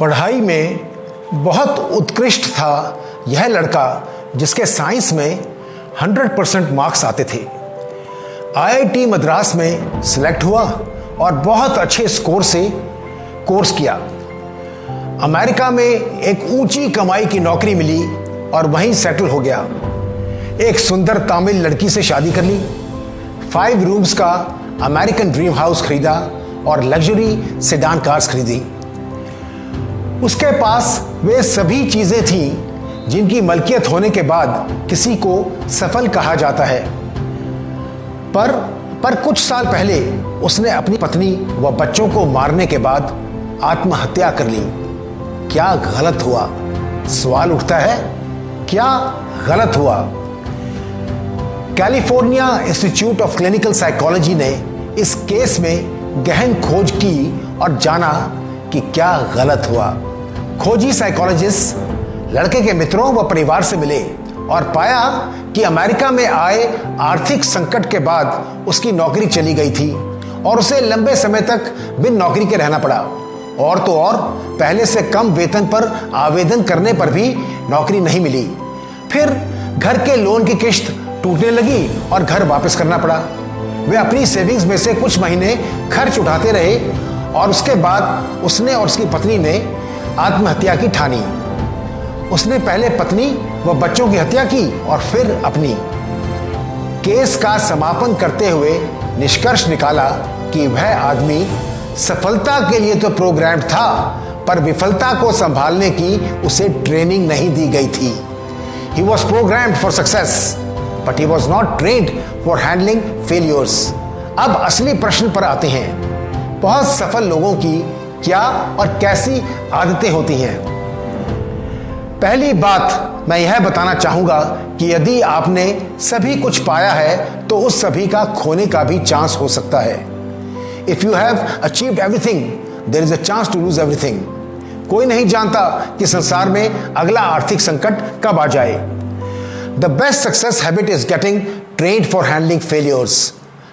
पढ़ाई में बहुत उत्कृष्ट था यह लड़का जिसके साइंस में 100% मार्क्स आते थे। आईआईटी मद्रास में सिलेक्ट हुआ और बहुत अच्छे स्कोर से कोर्स किया। अमेरिका में एक ऊंची कमाई की नौकरी मिली और वहीं सेटल हो गया। एक सुंदर तमिल लड़की से शादी कर ली, 5 रूम्स का अमेरिकन ड्रीम हाउस खरीदा और लग्जरी सेडान कार्स खरीदी। उसके पास वे सभी चीजें थीं जिनकी मलकियत होने के बाद किसी को सफल कहा जाता है। पर कुछ साल पहले उसने अपनी पत्नी व बच्चों को मारने के बाद आत्महत्या कर ली। क्या गलत हुआ? सवाल उठता है, क्या गलत हुआ? California institute of clinical psychology ने इस केस में गहन खोज की और जाना कि क्या गलत हुआ। खोजी साइकोलॉजिस्ट लड़के के मित्रों व परिवार से मिले और पाया कि अमेरिका में आए आर्थिक संकट के बाद उसकी नौकरी चली गई थी और उसे लंबे समय तक बिन नौकरी के रहना पड़ा। और तो और पहले से कम वेतन पर आवेदन करने पर भी नौकरी नहीं मिली। फिर घर के लोन की किश्त टूटने लगी और घर वापस करना पड़ा। वे अपनी सेविंग्स में से कुछ महीने खर्च उठाते रहे और उसके बाद उसने और उसकी पत्नी ने आत्महत्या की ठानी। उसने पहले पत्नी व बच्चों की हत्या की और फिर अपनी। केस का समापन करते हुए निष्कर्ष निकाला कि वह आदमी सफलता के लिए तो प्रोग्राम्ड था, पर विफलता को संभालने की उसे ट्रेनिंग नहीं दी गई थी। He was programmed for success, but he was not trained for handling failures. अब असली प्रश्न पर आते हैं। बहुत सफल लोगों की क्या और कैसी आदतें होती हैं? पहली बात मैं यह बताना चाहूंगा कि यदि आपने सभी कुछ पाया है तो उस सभी का खोने का भी चांस हो सकता है। If you have achieved everything, there is a chance to lose everything. कोई नहीं जानता कि संसार में अगला आर्थिक संकट कब आ जाए। The best success habit is getting trained for handling failures.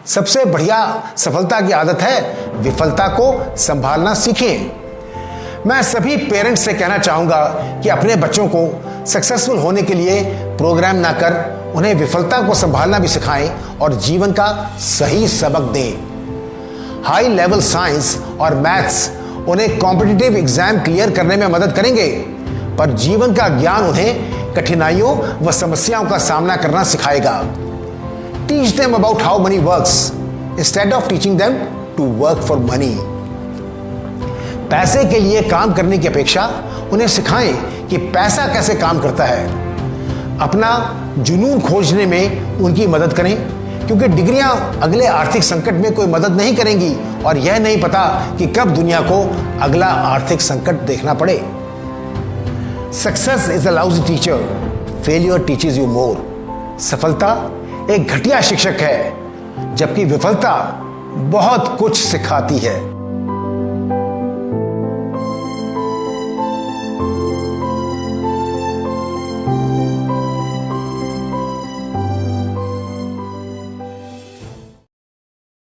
सबसे बढ़िया सफलता की आदत है विफलता को संभालना सीखें। मैं सभी पेरेंट्स से कहना चाहूंगा कि अपने बच्चों को सक्सेसफुल होने के लिए प्रोग्राम ना कर उन्हें विफलता को संभालना भी सिखाएं और जीवन का सही सबक दें। हाई लेवल साइंस और मैथ्स उन्हें कॉम्पिटिटिव एग्जाम क्लियर करने में मदद करेंगे, पर जीवन का ज्ञान उन्हें कठिनाइयों व समस्याओं का सामना करना सिखाएगा। Teach them about how money works instead of teaching them to work for money. पैसे के लिए काम करने की अपेक्षा उन्हें सिखाएं कि पैसा कैसे काम करता है। अपना जुनून खोजने में उनकी मदद करें, क्योंकि डिग्रियां अगले आर्थिक संकट में कोई मदद नहीं करेंगी और यह नहीं पता कि कब दुनिया को अगला आर्थिक संकट देखना पड़े। Success is a lousy teacher, failure teaches you more. सफलता एक घटिया शिक्षक है, जबकि विफलता बहुत कुछ सिखाती है।